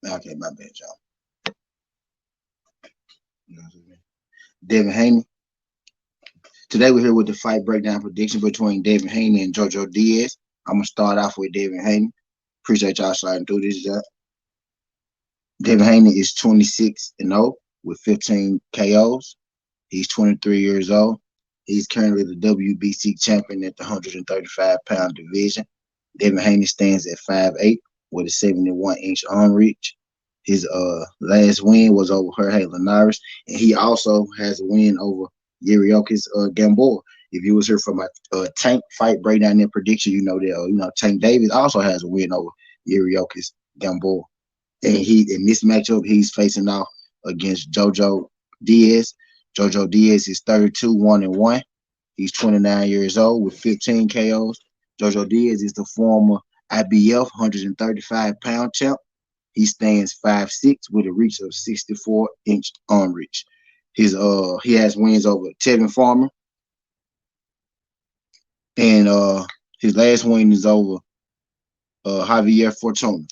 Okay, my bad, y'all. You know what I mean? Devin Haney. Today we're here with the fight breakdown prediction between Devin Haney and JoJo Diaz. I'm gonna start off with Devin Haney. Appreciate y'all sliding through this. Devin Haney is 26-0 with 15 KOs. He's 23 years old. He's currently the WBC champion at the 135-pound division. Devin Haney stands at 5'8" with a 71-inch arm reach. His last win was over Jorge Linares, and he also has a win over Yuriokis Gamboa. If you was here for my Tank fight breakdown and prediction, you know that Tank Davis also has a win over Yuriokis Gamboa. And he in this matchup he's facing off against JoJo Diaz. JoJo Diaz is 32-1-1. He's 29 years old with 15 KOs. JoJo Diaz is the former IBF 135-pound champ. He stands 5'6" with a reach of 64-inch arm reach. He has wins over Tevin Farmer, and his last win is over Javier Fortuna.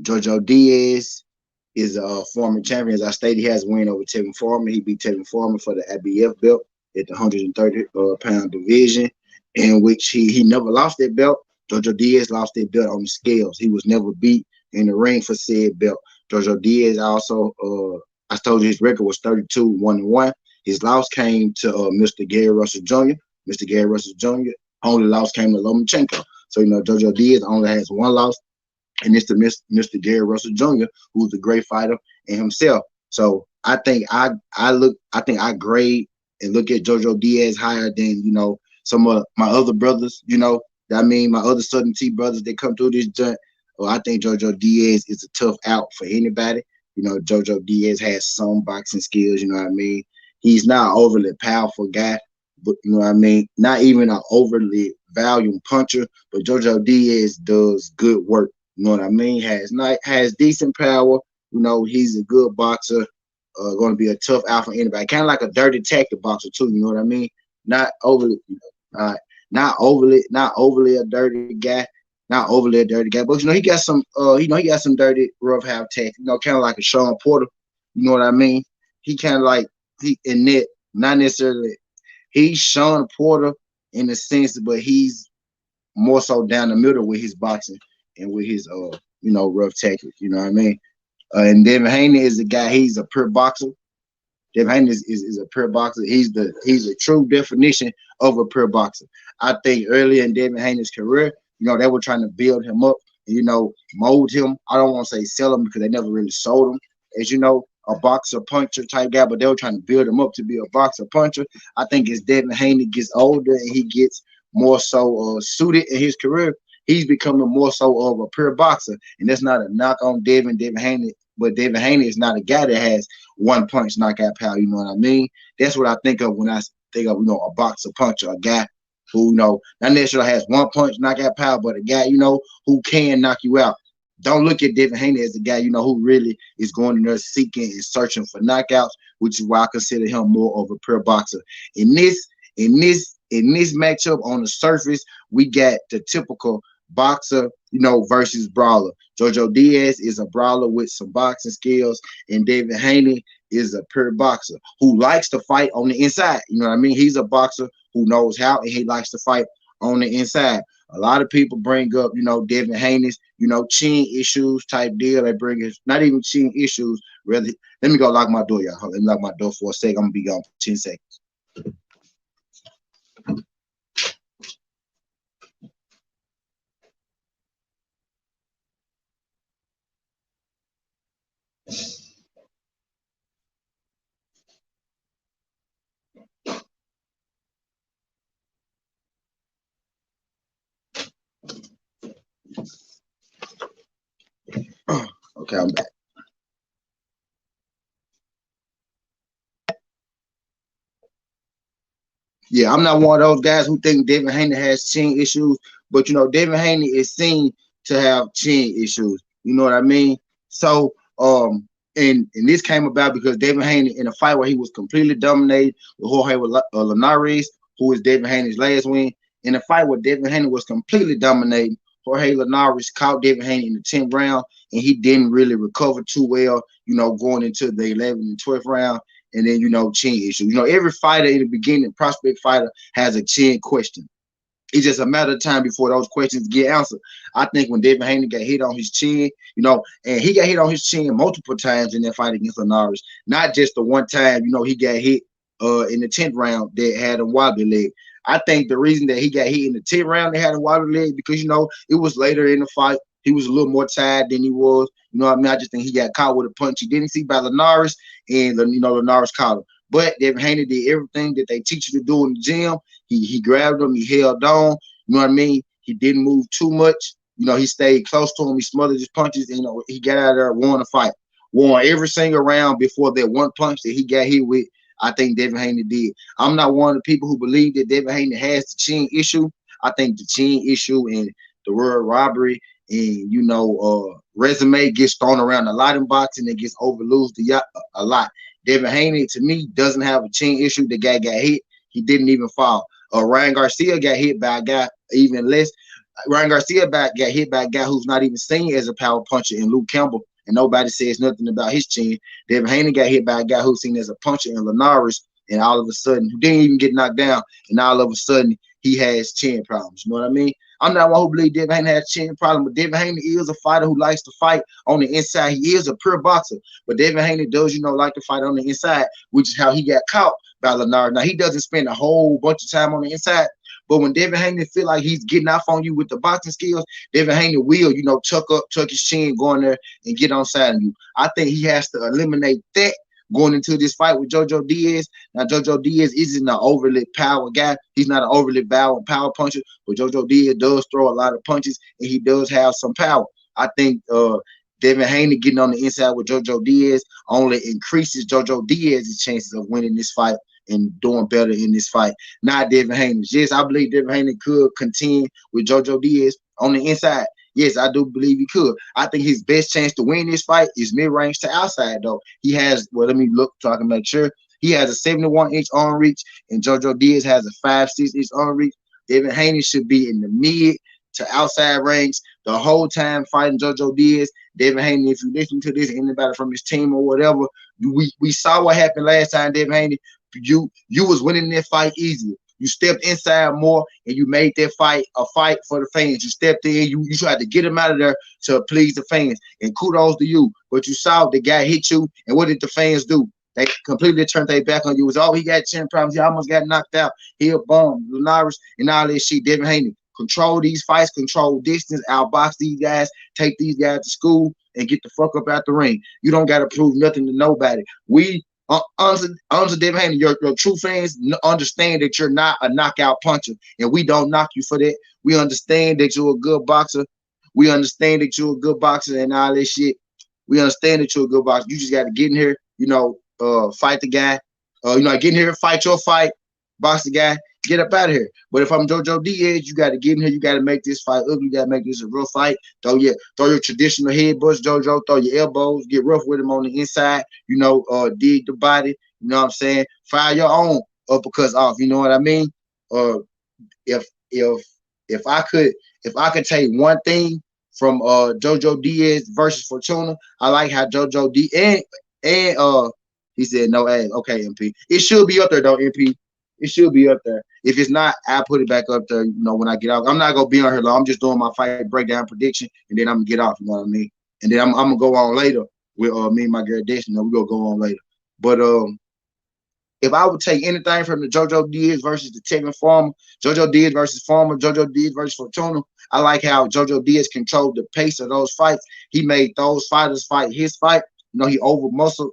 JoJo Diaz is a former champion. As I stated, he has a win over Tevin Farmer. He beat Tevin Farmer for the IBF belt at the 130-pound division, in which he never lost that belt. JoJo Diaz lost that belt on the scales. He was never beat in the ring for said belt. JoJo Diaz also, I told you his record was 32-1-1. His loss came to Mr. Gary Russell Jr. Mr. Gary Russell Jr. Only loss came to Lomachenko. So, JoJo Diaz only has one loss, and it's to Mr. Gary Russell Jr., who's a great fighter in himself. So I think I grade and look at JoJo Diaz higher than some of my other brothers. My other SouthernTea brothers that come through this joint. Well, I think JoJo Diaz is a tough out for anybody. JoJo Diaz has some boxing skills. He's not an overly powerful guy, but not even an overly volume puncher. But JoJo Diaz does good work. Has decent power. He's a good boxer. Going to be a tough out for anybody. Kind of like a dirty tactic boxer too. You know what I mean? Not overly, not overly a dirty guy. Not overly a dirty guy, but he got some. He got some dirty, rough half tactics. Kind of like a Sean Porter. You know what I mean? He kind of like he in that. Not necessarily. He's Sean Porter in a sense, but he's more so down the middle with his boxing and with his rough tactics. You know what I mean? And Devin Haney is a guy. He's a pure boxer. Devin Haney is a pure boxer. He's a true definition of a pure boxer. I think earlier in Devin Haney's career, they were trying to build him up, mold him. I don't want to say sell him because they never really sold him as a boxer puncher type guy, but they were trying to build him up to be a boxer puncher. I think as Devin Haney gets older and he gets more so suited in his career, he's becoming more so of a pure boxer. And that's not a knock on Devin Haney, but Devin Haney is not a guy that has one punch knockout power. You know what I mean? That's what I think of when I think of a boxer puncher, a guy who not necessarily has one punch knockout power, but a guy who can knock you out. Don't look at Devin Haney as a guy who really is going in there seeking and searching for knockouts, which is why I consider him more of a pure boxer. In this matchup on the surface, we got the typical boxer, versus brawler. JoJo Diaz is a brawler with some boxing skills, and Devin Haney is a pure boxer who likes to fight on the inside. You know what I mean? He's a boxer who knows how, and he likes to fight on the inside. A lot of people bring up, Devin Haney's, chin issues type deal. They bring it, not even chin issues. Rather, let me go lock my door, y'all. Let me lock my door for a second. I'm gonna be gone for 10 seconds. Okay, I'm back. Yeah, I'm not one of those guys who think Devin Haney has chin issues, but Devin Haney is seen to have chin issues. You know what I mean? So, and this came about because Devin Haney in a fight where he was completely dominated with Jorge Linares, who is Devin Haney's last win. In a fight where Devin Haney was completely dominating Jorge Linares caught Devin Haney in the 10th round, and he didn't really recover too well, going into the 11th and 12th round. And then, chin issue. Every fighter in the beginning, prospect fighter, has a chin question. It's just a matter of time before those questions get answered. I think when Devin Haney got hit on his chin, and he got hit on his chin multiple times in that fight against Linares, not just the one time, he got hit in the 10th round that had a wobbly leg. I think the reason that he got hit in the 10th round that had a wobbly leg because, it was later in the fight. He was a little more tired than he was. You know what I mean? I just think he got caught with a punch he didn't see by Linares, and, Linares caught him. But Devin Haney did everything that they teach you to do in the gym. He grabbed him, he held on. You know what I mean? He didn't move too much. He stayed close to him. He smothered his punches. And, he got out of there, won the fight. Won every single round before that one punch that he got hit with. I think Devin Haney did. I'm not one of the people who believe that Devin Haney has the chin issue. I think the chin issue and the word robbery and, resume gets thrown around a lot in boxing. It gets overlooked a lot. Devin Haney, to me, doesn't have a chin issue. The guy got hit. He didn't even fall. Ryan Garcia got hit by a guy even less. Ryan Garcia got hit by a guy who's not even seen as a power puncher in Luke Campbell, and nobody says nothing about his chin. Devin Haney got hit by a guy who's seen as a puncher in Linares, and all of a sudden, who didn't even get knocked down, and all of a sudden, he has chin problems. You know what I mean? I'm not one who believes Devin Haney has a chin problem, but Devin Haney is a fighter who likes to fight on the inside. He is a pure boxer, but Devin Haney does, like to fight on the inside, which is how he got caught by Linares. Now, he doesn't spend a whole bunch of time on the inside, but when Devin Haney feel like he's getting off on you with the boxing skills, Devin Haney will, tuck his chin, go in there and get on side of you. I think he has to eliminate that going into this fight with JoJo Diaz. Now, JoJo Diaz isn't an overly power guy. He's not an overly power puncher, but JoJo Diaz does throw a lot of punches, and he does have some power. I think Devin Haney getting on the inside with JoJo Diaz only increases JoJo Diaz's chances of winning this fight and doing better in this fight. Not Devin Haney. Yes, I believe Devin Haney could contend with JoJo Diaz on the inside. Yes, I do believe he could. I think his best chance to win this fight is mid-range to outside, though. He has, well, let me look so I can make sure. He has a 71-inch arm reach, and JoJo Diaz has a 5'6" arm reach. Devin Haney should be in the mid to outside range the whole time fighting JoJo Diaz. Devin Haney, if you listen to this, anybody from his team or whatever, we saw what happened last time, Devin Haney. You was winning that fight easier. You stepped inside more, and you made that fight a fight for the fans. You stepped in, you tried to get him out of there to please the fans, and kudos to you. But you saw the guy hit you, and what did the fans do? They completely turned their back on you. It was, he got chin problems. He almost got knocked out. He a bum, Linares, and all that shit. Devin Haney, control these fights, control distance, outbox these guys, take these guys to school, and get the fuck up out the ring. You don't got to prove nothing to nobody. Honestly, Devin Haney, your true fans understand that you're not a knockout puncher, and we don't knock you for that. We understand that you're a good boxer. We understand that you're a good boxer and all that shit. We understand that you're a good boxer. You just got to get in here, fight the guy. Get in here, fight your fight, box the guy, get up out of here. But if I'm JoJo Diaz, you got to get in here. You got to make this fight ugly. You got to make this a real fight. Throw your traditional headbutts, JoJo. Throw your elbows. Get rough with him on the inside. Dig the body. You know what I'm saying? Fire your own uppercuts off. You know what I mean? If I could take one thing from JoJo Diaz versus Fortuna, I like how JoJo Diaz and he said no ass. Okay, MP. It should be up there though, MP. It should be up there. If it's not, I'll put it back up there, when I get off. I'm not going to be on here long. I'm just doing my fight breakdown prediction, and then I'm going to get off, you know what I mean? And then I'm going to go on later with me and my girl Destiny. We're going to go on later. But if I would take anything from the JoJo Diaz versus the Tevin Farmer, JoJo Diaz versus Farmer, JoJo Diaz versus Fortuna, I like how JoJo Diaz controlled the pace of those fights. He made those fighters fight his fight. He over-muscled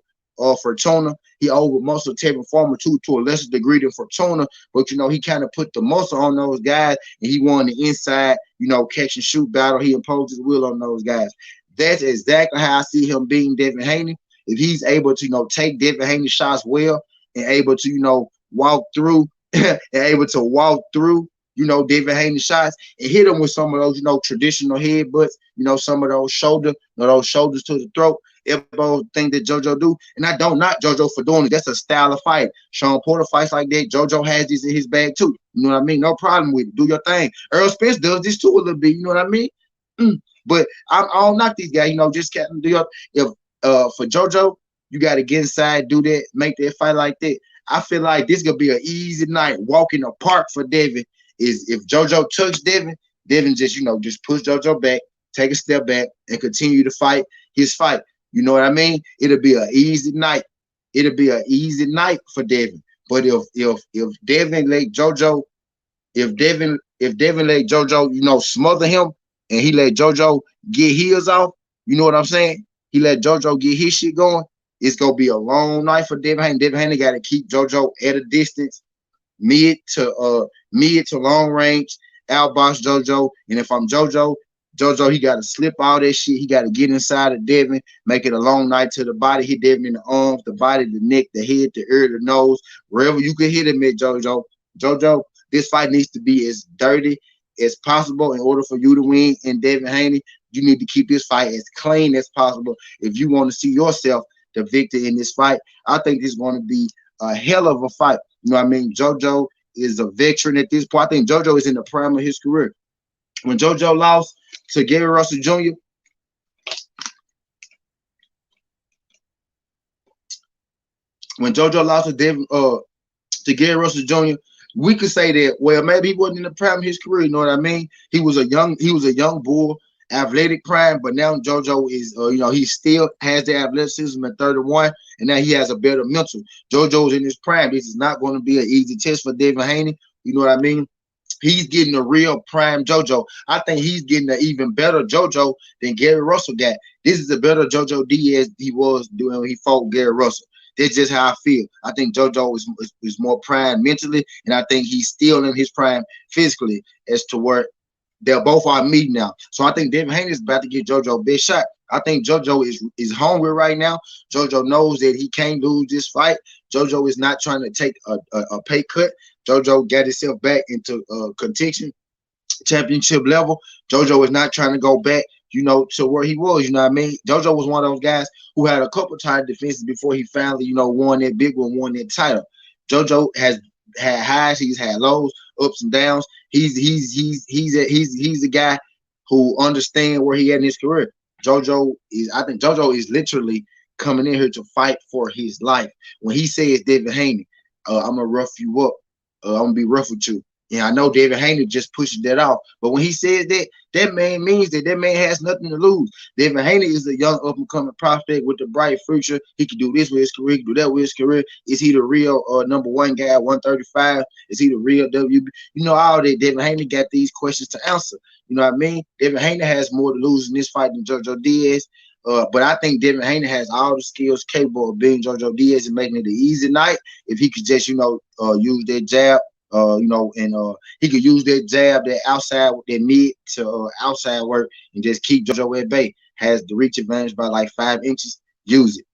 Fortuna. He over-muscled Tevin Farmer to a lesser degree than Fortuna, but he kind of put the muscle on those guys, and he won the inside, catch and shoot battle. He imposed his will on those guys. That's exactly how I see him beating Devin Haney. If he's able to, take Devin Haney's shots well and able to, walk through Devin Haney's shots and hit him with some of those, traditional headbutts, some of those shoulders to the throat, elbow thing that JoJo do. And I don't knock JoJo for doing it. That's a style of fight. Sean Porter fights like that. JoJo has this in his bag too. You know what I mean? No problem with it. Do your thing. Earl Spence does this too a little bit. You know what I mean? But I don't knock these guys. You know, just do up. If for JoJo, you got to get inside, do that, make that fight like that. I feel like this gonna be an easy night. Walk in the park for Devin. Is if JoJo touch Devin, Devin just just push JoJo back, take a step back, and continue to fight his fight. You know what I mean? It'll be an easy night. It'll be an easy night for Devin. But if Devin let JoJo, if Devin let JoJo, smother him, and he let JoJo get his off, you know what I'm saying? He let JoJo get his shit going. It's gonna be a long night for Devin Haney. Devin Haney got to keep JoJo at a distance, mid to long range, outbox JoJo. And if I'm JoJo, he got to slip all that shit. He got to get inside of Devin, make it a long night to the body, hit Devin in the arms, the body, the neck, the head, the ear, the nose, wherever you can hit him at, JoJo. JoJo, this fight needs to be as dirty as possible in order for you to win. And Devin Haney, you need to keep this fight as clean as possible if you want to see yourself the victor in this fight. I think this is going to be a hell of a fight. You know what I mean? JoJo is a veteran at this point. I think JoJo is in the prime of his career. When JoJo lost to Gary Russell Jr., to Gary Russell Jr., we could say that, well, maybe he wasn't in the prime of his career. You know what I mean? He was a young bull, athletic prime, but now JoJo is, he still has the athleticism at 31, and now he has a better mental. JoJo's in his prime. This is not going to be an easy test for Devin Haney. You know what I mean? He's getting a real prime JoJo. I think he's getting an even better JoJo than Gary Russell got. This is a better JoJo Diaz he was doing when he fought Gary Russell. That's just how I feel. I think JoJo is more prime mentally, and I think he's still in his prime physically as to where they're both are meeting now. So I think Devin Haney is about to get JoJo a big shot. I think JoJo is hungry right now. JoJo knows that he can't lose this fight. JoJo is not trying to take a pay cut. JoJo got himself back into contention, championship level. JoJo is not trying to go back, to where he was. You know what I mean? JoJo was one of those guys who had a couple title defenses before he finally, won that big one, won that title. JoJo has had highs, he's had lows, ups and downs. He's a guy who understands where he at in his career. I think JoJo is literally coming in here to fight for his life. When he says, Devin Haney, I'm gonna rough you up. I'm gonna be rough with you. And I know Devin Haney just pushes that off. But when he says that, that man means that man has nothing to lose. Devin Haney is a young up-and-coming prospect with a bright future. He can do this with his career, he can do that with his career. Is he the real number one guy, 135? Is he the real WB? All that. Devin Haney got these questions to answer. You know what I mean? Devin Haney has more to lose in this fight than JoJo Diaz. But I think Devin Haney has all the skills capable of being JoJo Diaz and making it an easy night if he could just, use that jab. He could use that jab, that outside, that mid to outside work, and just keep JoJo at bay. Has the reach advantage by like 5 inches. Use it.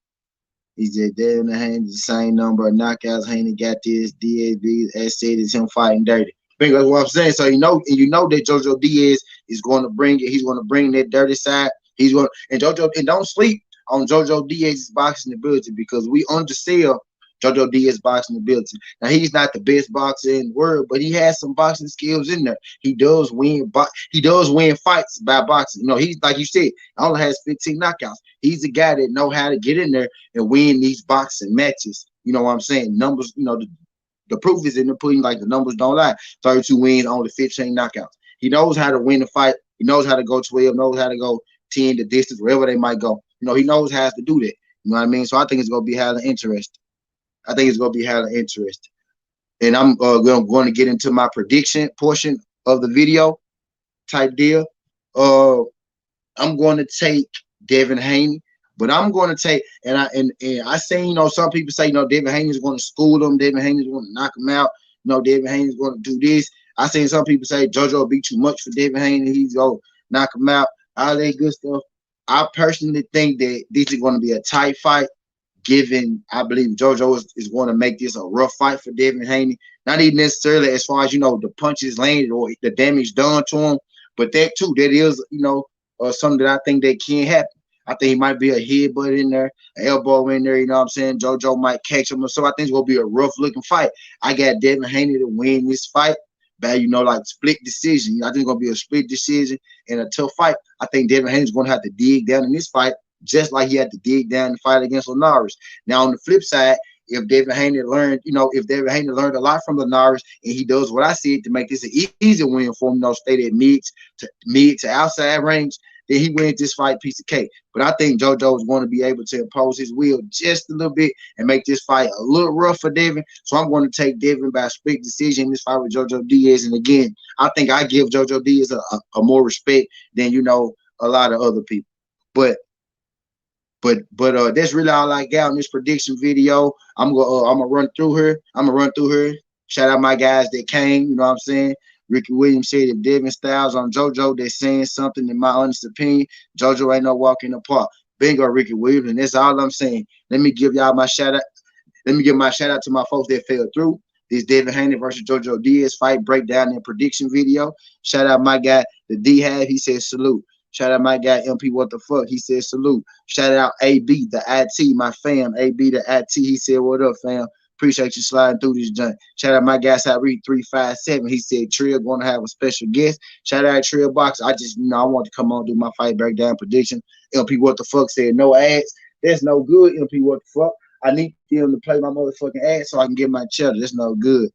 He said Devin Haney the same number of knockouts. Haney got this. Diaz, as said, is him fighting dirty. That's what I'm saying. So you know that JoJo Diaz is going to bring it. He's going to bring that dirty side. He's going and don't sleep on JoJo Diaz's boxing ability, because we undersell JoJo Diaz boxing ability. Now, he's not the best boxer in the world, but he has some boxing skills in there. He does win fights by boxing. He's, like you said, only has 15 knockouts. He's a guy that know how to get in there and win these boxing matches. You know what I'm saying? Numbers, the proof is in the pudding, like the numbers don't lie. 32 wins, only 15 knockouts. He knows how to win the fight. He knows how to go 12, knows how to go 10, the distance, wherever they might go. He knows how to do that. You know what I mean? So I think it's going to be highly interesting. And I'm going to get into my prediction portion of the video type deal. I'm going to take Devin Haney, but I'm going to take, and I seen, some people say, Devin Haney is going to school him. Devin Haney is going to knock him out. Devin Haney is going to do this. I seen some people say JoJo will be too much for Devin Haney. He's going to knock him out. All that good stuff. I personally think that this is going to be a tight fight. Given, I believe JoJo is going to make this a rough fight for Devin Haney. Not even necessarily as far as, the punches landed or the damage done to him, but that too, that is, something that I think that can happen. I think he might be a headbutt in there, an elbow in there, you know what I'm saying? JoJo might catch him. So I think it's going to be a rough looking fight. I got Devin Haney to win this fight, bad, like split decision. I think it's gonna be a split decision and a tough fight. I think Devin Haney's gonna have to dig down in this fight, just like he had to dig down in the fight against Linares. Now on the flip side, if Devin Haney learned, if Devin Haney learned a lot from Linares and he does what I said to make this an easy win for him, stay at mid to outside range, then he wins this fight piece of cake. But I think JoJo is going to be able to impose his will just a little bit and make this fight a little rough for Devin. So I'm going to take Devin by a split decision in this fight with JoJo Diaz. And again, I think I give JoJo Diaz a more respect than, a lot of other people. But that's really all I got on this prediction video. I'm gonna run through her. Shout out my guys that came. You know what I'm saying? Ricky Williams said if Devin Styles on JoJo, they're saying something. In my honest opinion, JoJo ain't no walk in the park. Bingo, Ricky Williams, and that's all I'm saying. Let me give y'all my shout out. Let me give my shout out to my folks that fell through this Devin Haney versus JoJo Diaz fight breakdown and prediction video. Shout out my guy, the D-Have. He said salute. Shout out my guy, MP, what the fuck? He said salute. Shout out AB, the IT, my fam. AB, the IT. He said, what up, fam? Appreciate you sliding through this joint. Shout out my guy, Tyreek 357. He said, Trill going to have a special guest. Shout out Trill Box. I just, I want to come on do my fight breakdown prediction. MP, what the fuck said, no ads. That's no good, MP, what the fuck. I need him to play my motherfucking ads so I can get my cheddar. That's no good.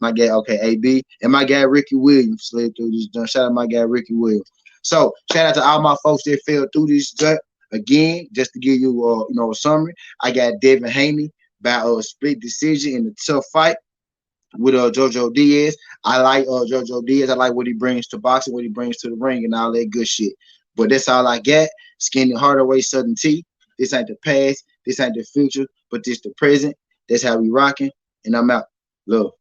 My guy, okay, AB. And my guy, Ricky Williams, slid through this joint. Shout out my guy, Ricky Williams. So shout out to all my folks that fell through this gut. Again, just to give you a summary, I got Devin Haney by a split decision in a tough fight with JoJo Diaz. I like JoJo Diaz. I like what he brings to boxing, what he brings to the ring, and all that good shit. But that's all I got. Skinny Hardaway, SouthernTea. This ain't the past. This ain't the future, but this the present. That's how we rocking. And I'm out. Love.